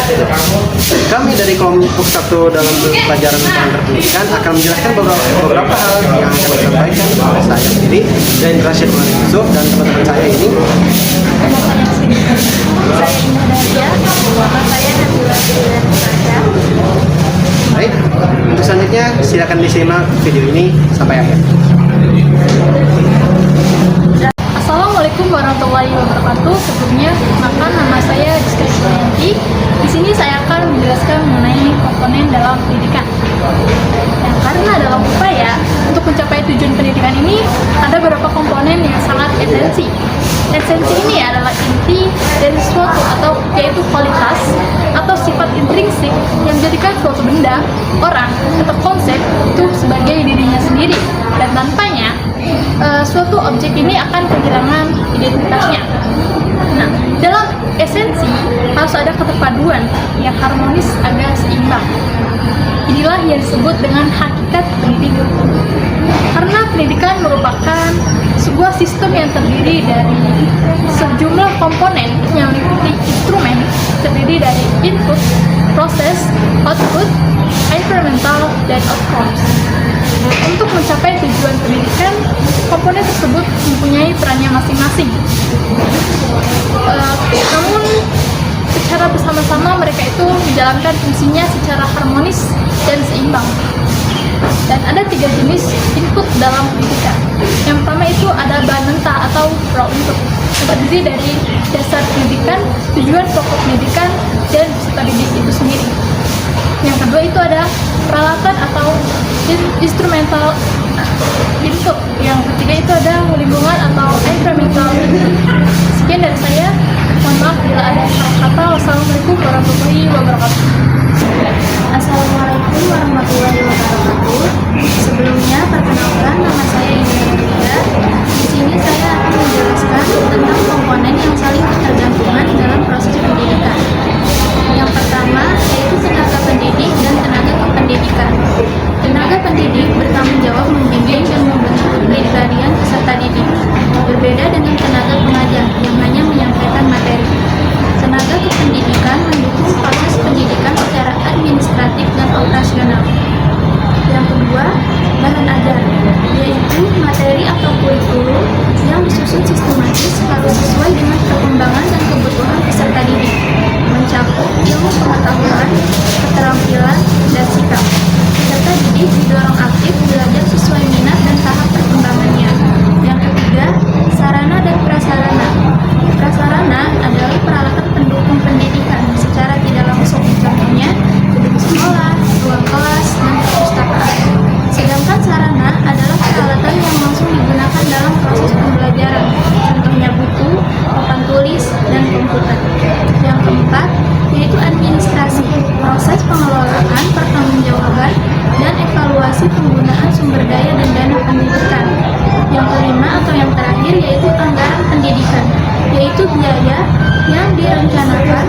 Kami dari kelompok 1 dalam pelajaran tentang pendidikan akan menjelaskan beberapa hal yang akan disampaikan oleh saya sendiri dan Rashid Yusuf dan teman-teman saya ini. Baik, untuk selanjutnya silakan disimak video ini sampai akhir. Assalamualaikum warahmatullahi wabarakatuh. Sebelumnya, perkenalkan nama saya Rizka Ismayanti. Di sini saya akan menjelaskan mengenai komponen dalam pendidikan. Yang karena dalam upaya untuk mencapai tujuan pendidikan ini ada beberapa komponen yang sangat esensi. Esensi ini adalah inti dari suatu atau yaitu kualitas atau sifat intrinsik yang menjadikan suatu benda, orang, atau konsep itu sebagai dirinya sendiri, dan tanpanya suatu objek ini akan kehilangan identitasnya. Nah, dalam esensi harus ada keterpaduan yang harmonis agar seimbang. Inilah yang disebut dengan hakikat pendidikan. Karena pendidikan merupakan sebuah sistem yang terdiri dari sejumlah komponen yang meliputi instrumen terdiri dari input, proses, output, environmental, dan outcomes. Untuk mencapai tujuan pendidikan, komponen tersebut mempunyai perannya masing-masing. Namun, secara bersama-sama mereka itu menjalankan fungsinya secara harmonis dan seimbang. Dan ada 3 jenis input dalam pendidikan. Yang pertama itu ada bahan mentah atau raw input, yang terdiri dari dasar pendidikan, tujuan pokok pendidikan, dan peserta didik itu sendiri. Yang kedua itu ada peralatan atau instrumental input. Yang ketiga itu ada lingkungan atau environmental input. Sekian dari saya. Mohon maaf bila ada salah kata. Wassalamualaikum warahmatullahi wabarakatuh. Assalamualaikum warahmatullahi wabarakatuh. Sebelumnya perkenalkan, nama saya Indah. Di sini saya akan menjelaskan tentang komponen yang saling bergantungan dalam proses pendidikan. Yang pertama yaitu tenaga pendidik dan tenaga kependidikan. Tenaga pendidik bertanggung jawab membimbing dan membentuk kepribadian peserta didik. Berbeda dengan tenaga pengajar yang hanya menyampaikan materi. Tenaga kependidikan mendukung proses pendidikan secara administratif dan operasional. Yang kedua, bahan ajar, yaitu materi atau kurikulum yang disusun sistematis harus sesuai dengan perkembangan dan kebutuhan peserta didik, mencakup ilmu pengetahuan, keterampilan, dan sikap. Peserta didik didorong aktif belajar sesuai minat dan tahap perkembangannya. Yang ketiga, sarana dan prasarana. Prasarana adalah peralatan pendukung pendidikan secara tidak langsung, contohnya gedung sekolah, ruang kelas, dan perpustakaan. Sedangkan sarana adalah peralatan yang langsung digunakan dalam proses pembelajaran, contohnya buku, papan tulis, dan komputer. Yang keempat, yaitu administrasi, proses pengelolaan, pertanggungjawaban, dan evaluasi penggunaan sumber daya dan dana pendidikan. Yang kelima atau yang terakhir yaitu anggaran pendidikan, yaitu biaya yang direncanakan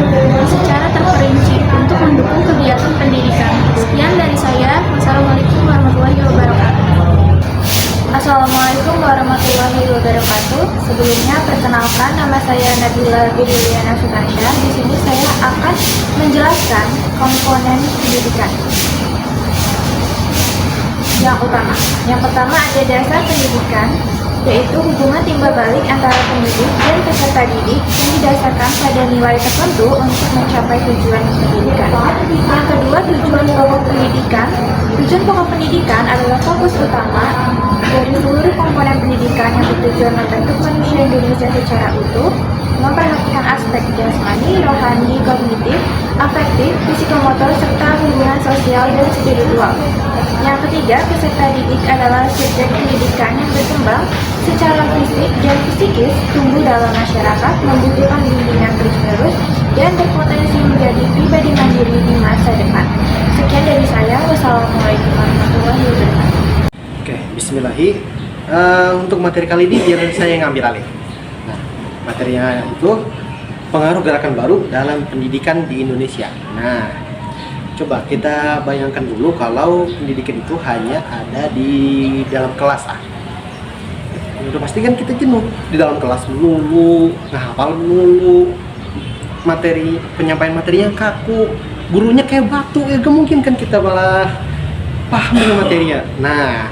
secara terperinci untuk mendukung kegiatan pendidikan. Sekian dari saya. Wassalamualaikum warahmatullahi wabarakatuh. Assalamualaikum warahmatullahi wabarakatuh. Sebelumnya perkenalkan, nama saya Nabila Bidiana Sukarsya. Di sini saya akan menjelaskan komponen pendidikan. Yang pertama ada dasar pendidikan, yaitu hubungan timbal balik antara pendidik dan peserta didik yang didasarkan pada nilai tertentu untuk mencapai tujuan pendidikan. Yang kedua, tujuan pokok pendidikan. Tujuan pokok pendidikan adalah fokus utama dari seluruh komponen pendidikan yang bertujuan membentuk manusia Indonesia secara utuh, memperhatikan aspek jasmani, rohani, kognitif, afektif, psikomotor, serta hubungan sosial dan spiritual. Yang ketiga, peserta didik adalah subjek pendidikan yang berkembang secara fisik dan psikis, tumbuh dalam masyarakat, membutuhkan bimbingan terus-menerus, dan berpotensi menjadi pribadi mandiri di masa depan. Sekian dari saya. Wassalamualaikum warahmatullahi wabarakatuh. Oke, bismillahi. Untuk materi kali ini biar saya yang ngambil alih. Nah, materinya itu pengaruh gerakan baru dalam pendidikan di Indonesia. Nah, coba kita bayangkan dulu kalau pendidikan itu hanya ada di dalam kelas. Udah pasti kan kita jenuh di dalam kelas melulu, ngehafal melulu, penyampaian materinya kaku, gurunya kayak batu, ya gak mungkin kan kita malah paham dengan materinya. Nah,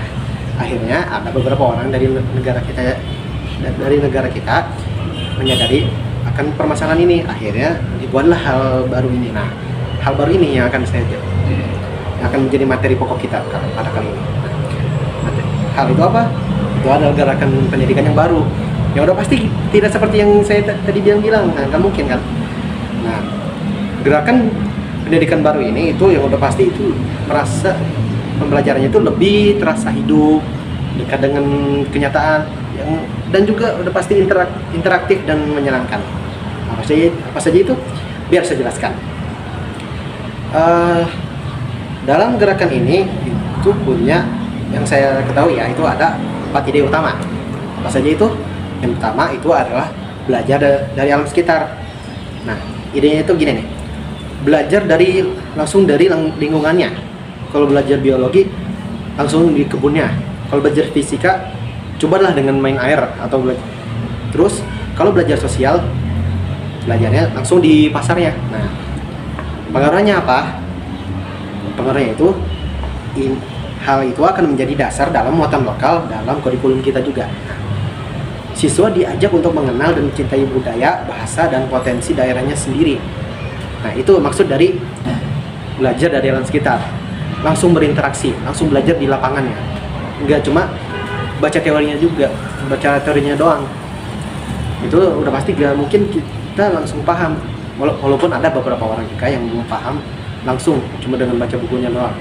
akhirnya ada beberapa orang dari negara kita menyadari akan permasalahan ini. Akhirnya dibuatlah hal baru ini. Nah, hal baru ini yang akan menjadi materi pokok kita pada kali ini. Hal itu apa? Itu adalah gerakan pendidikan yang baru. Ya udah pasti tidak seperti yang saya tadi bilang. Nah, nggak mungkin kan. Nah, gerakan pendidikan baru ini itu yang udah pasti itu merasa pembelajarannya itu lebih terasa hidup, dekat dengan kenyataan, dan juga udah pasti interaktif dan menyenangkan. Apa saja itu? Biar saya jelaskan. Dalam gerakan ini itu punya, yang saya ketahui ya, itu ada 4 ide utama. Apa saja itu? Yang pertama itu adalah belajar dari alam sekitar. Nah, idenya itu gini nih, belajar langsung dari lingkungannya. Kalau belajar biologi langsung di kebunnya. Kalau belajar fisika cobalah dengan main air atau terus kalau belajar sosial belajarnya langsung di pasarnya. Nah, pengaruhnya apa? Pengaruhnya itu hal itu akan menjadi dasar dalam muatan lokal dalam kurikulum kita juga. Siswa diajak untuk mengenal dan mencintai budaya, bahasa, dan potensi daerahnya sendiri. Nah, itu maksud dari belajar dari alam sekitar. Langsung berinteraksi, langsung belajar di lapangannya. Enggak cuma baca teorinya doang. Itu udah pasti gak mungkin kita langsung paham. Walaupun ada beberapa orang juga yang belum paham langsung cuma dengan baca bukunya doang.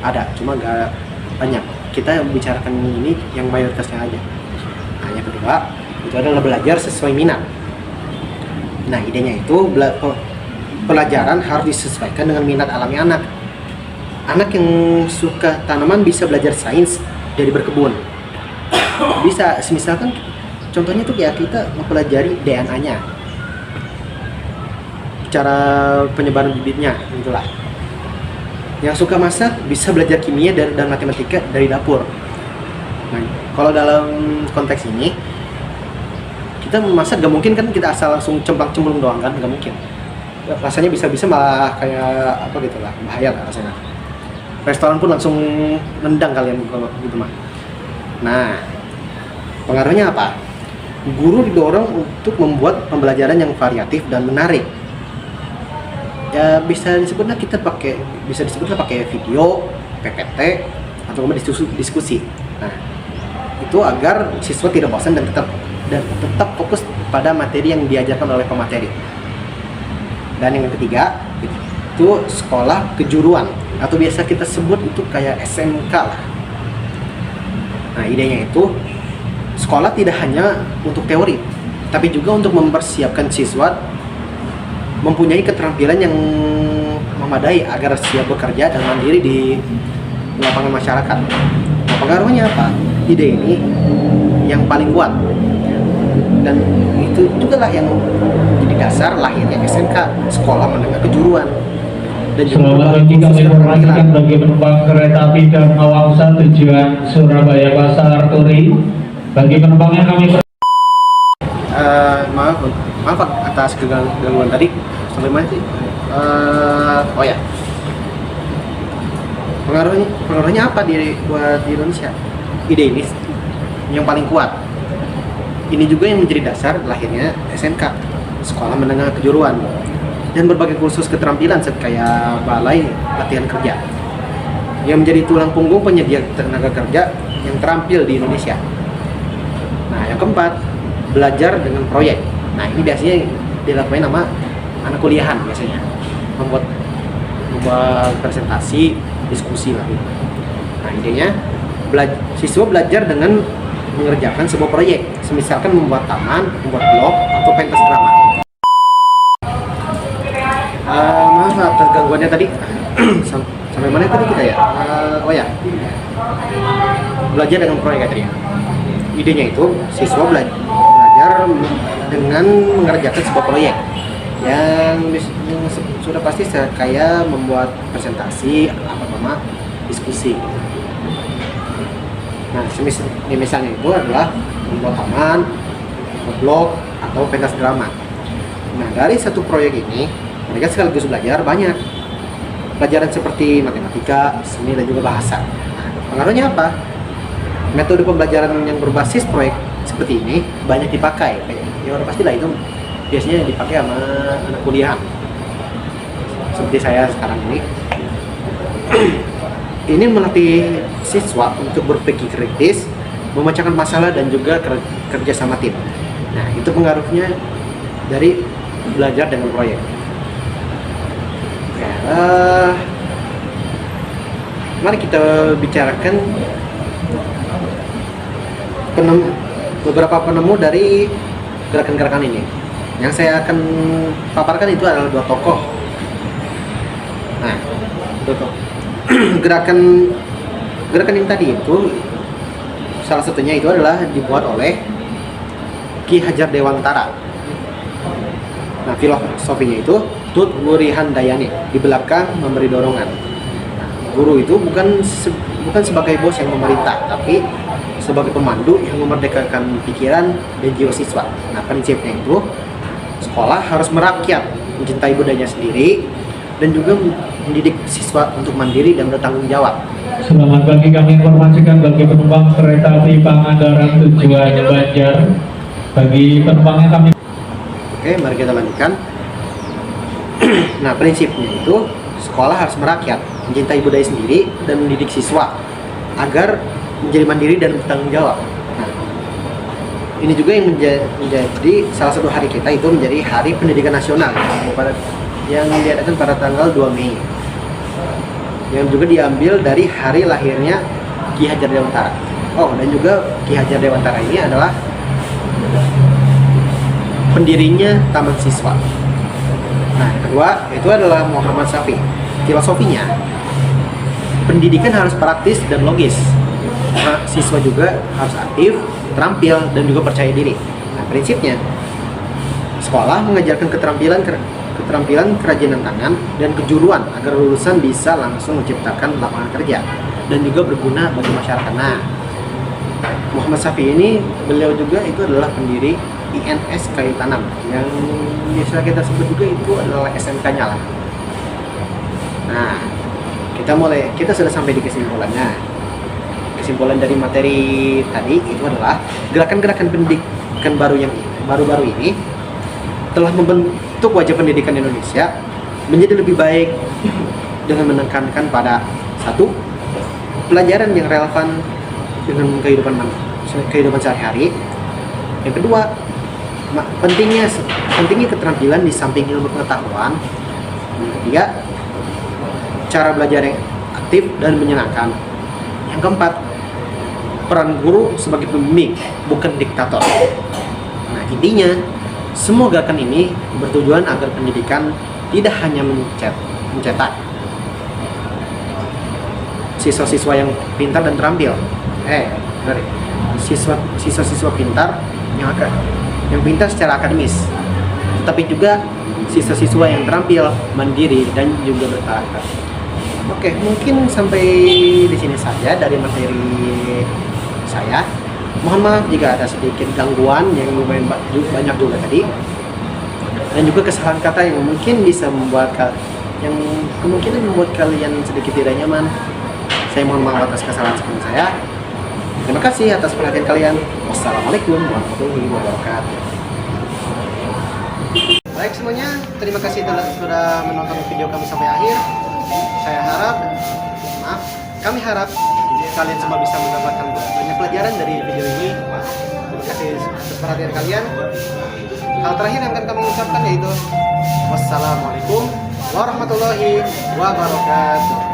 Ada, cuma gak banyak. Kita yang membicarakan ini yang mayoritasnya aja. Nah, yang kedua itu adalah belajar sesuai minat. Nah, idenya itu pelajaran harus disesuaikan dengan minat alami anak. Anak yang suka tanaman bisa belajar sains dari berkebun. Bisa, misalkan contohnya tuh ya kita mempelajari DNA-nya, cara penyebaran bibitnya, itulah. Yang suka masak bisa belajar kimia dan matematika dari dapur. Nah, kalau dalam konteks ini kita memasak gak mungkin kan kita asal langsung cemplung doang kan, gak mungkin. Rasanya bisa-bisa malah kayak apa gitu lah, bahaya lah rasanya. Restoran pun langsung nendang kalian kalau gitu mah. Nah, pengaruhnya apa? Guru didorong untuk membuat pembelajaran yang variatif dan menarik. Ya bisa disebutlah pakai video, PPT, atau diskusi. Nah, itu agar siswa tidak bosan dan tetap fokus pada materi yang diajarkan oleh pemateri. Dan yang ketiga itu sekolah kejuruan, atau biasa kita sebut itu kayak SMK lah. Nah, idenya itu sekolah tidak hanya untuk teori, tapi juga untuk mempersiapkan siswa mempunyai keterampilan yang memadai agar siap bekerja dan mandiri di lapangan masyarakat. Nah, pengaruhnya apa? Ide ini yang paling kuat, dan itu juga lah yang jadi dasar lahirnya SMK, Sekolah Menengah Kejuruan. Dan selamat pagi, kami informasikan bagi penumpang kereta api Dharma Wangsa tujuan Surabaya Pasar Turi. Bagi penumpang yang kami maaf atas kegangguan tadi. Sampai mana sih? Oh ya, pengaruhnya apa buat di Indonesia? Ide ini yang paling kuat. Ini juga yang menjadi dasar lahirnya SMK, Sekolah Menengah Kejuruan, dan berbagai kursus keterampilan kayak balai latihan kerja yang menjadi tulang punggung penyedia tenaga kerja yang terampil di Indonesia. Nah, yang keempat, belajar dengan proyek. Nah, ini biasanya dilakukan sama anak kuliahan biasanya, membuat presentasi, diskusi lah gitu. Nah, idenya siswa belajar dengan mengerjakan sebuah proyek, misalkan membuat taman, membuat blog, atau pentas drama. Maaf atas gangguannya tadi. Sampai mana tadi kita ya? Oh ya, belajar dengan proyek tadi ya. Idenya itu siswa belajar dengan mengerjakan sebuah proyek yang sudah pasti kayak membuat presentasi, diskusi. Nah, misalnya itu adalah membuat taman, membuat blog, atau pentas drama. Nah, dari satu proyek ini mereka sekaligus belajar banyak pelajaran seperti matematika, seni, dan juga bahasa. Nah, pengaruhnya apa? Metode pembelajaran yang berbasis proyek seperti ini banyak dipakai. Ya udah pastilah itu biasanya dipakai sama anak kuliah. Seperti saya sekarang ini. Ini melatih siswa untuk berpikir kritis, memecahkan masalah, dan juga kerja sama tim. Nah, itu pengaruhnya dari belajar dengan proyek. Mari kita bicarakan beberapa penemu dari gerakan-gerakan ini. Yang saya akan paparkan itu adalah dua tokoh. Nah, gerakan yang tadi itu salah satunya itu adalah dibuat oleh Ki Hajar Dewantara. Nah, filosofinya itu Tut Wuri Handayani, di belakang memberi dorongan. Nah, guru itu bukan sebagai bos yang memerintah, tapi sebagai pemandu yang memerdekakan pikiran dan jiwa siswa. Nah, prinsipnya itu sekolah harus merakyat, mencintai budayanya sendiri, dan juga mendidik siswa untuk mandiri dan bertanggung jawab. Selamat pagi, kami informasikan bagi penumpang kereta api Pangandaran tujuan Banjar. Bagi penumpangnya kami. Oke, mari kita lanjutkan. Nah, prinsipnya itu sekolah harus merakyat, mencintai budaya sendiri, dan mendidik siswa agar menjadi mandiri dan bertanggung jawab. Nah, ini juga yang menjadi salah satu hari kita itu menjadi Hari Pendidikan Nasional yang diadakan pada tanggal 2 Mei. Yang juga diambil dari hari lahirnya Ki Hajar Dewantara. Oh, dan juga Ki Hajar Dewantara ini adalah pendirinya Taman Siswa. Nah, kedua itu adalah Muhammad Syafi'i. Filosofinya, pendidikan harus praktis dan logis. Nah, siswa juga harus aktif, terampil, dan juga percaya diri. Nah, prinsipnya, sekolah mengajarkan keterampilan kerajinan tangan dan kejuruan agar lulusan bisa langsung menciptakan lapangan kerja dan juga berguna bagi masyarakat. Nah, Muhammad Syafi'i ini, beliau juga itu adalah pendiri INS Kayu Tanam, yang biasa kita sebut juga itu adalah SMK-nya lah. Nah, kita sudah sampai di kesimpulannya. Kesimpulan dari materi tadi itu adalah gerakan-gerakan pendidikan baru-baru ini telah membentuk wajah pendidikan Indonesia menjadi lebih baik dengan menekankan pada satu, pelajaran yang relevan dengan kehidupan sehari-hari. Yang kedua, pentingnya keterampilan di samping ilmu pengetahuan. Yang ketiga, cara belajar yang aktif dan menyenangkan. Yang keempat, peran guru sebagai pembimbing, bukan diktator. Nah, intinya semua gerakan ini bertujuan agar pendidikan tidak hanya mencetak siswa-siswa yang pintar dan terampil. Siswa-siswa pintar yang pintar secara akademis, tapi juga siswa-siswa yang terampil, mandiri, dan juga berkarakter. Oke, mungkin sampai di sini saja dari materi saya. Mohon maaf jika ada sedikit gangguan yang lumayan banyak juga tadi, dan juga kesalahan kata yang mungkin bisa yang kemungkinan membuat kalian sedikit tidak nyaman. Saya mohon maaf atas kesalahan sebelum saya. Terima kasih atas perhatian kalian. Wassalamualaikum warahmatullahi wabarakatuh. Baik semuanya, terima kasih sudah menonton video kami sampai akhir. Kami harap kalian semua bisa mendapatkan banyak pelajaran dari video ini. Terima kasih atas perhatian kalian. Hal terakhir yang akan kami ucapkan yaitu wassalamualaikum warahmatullahi wabarakatuh.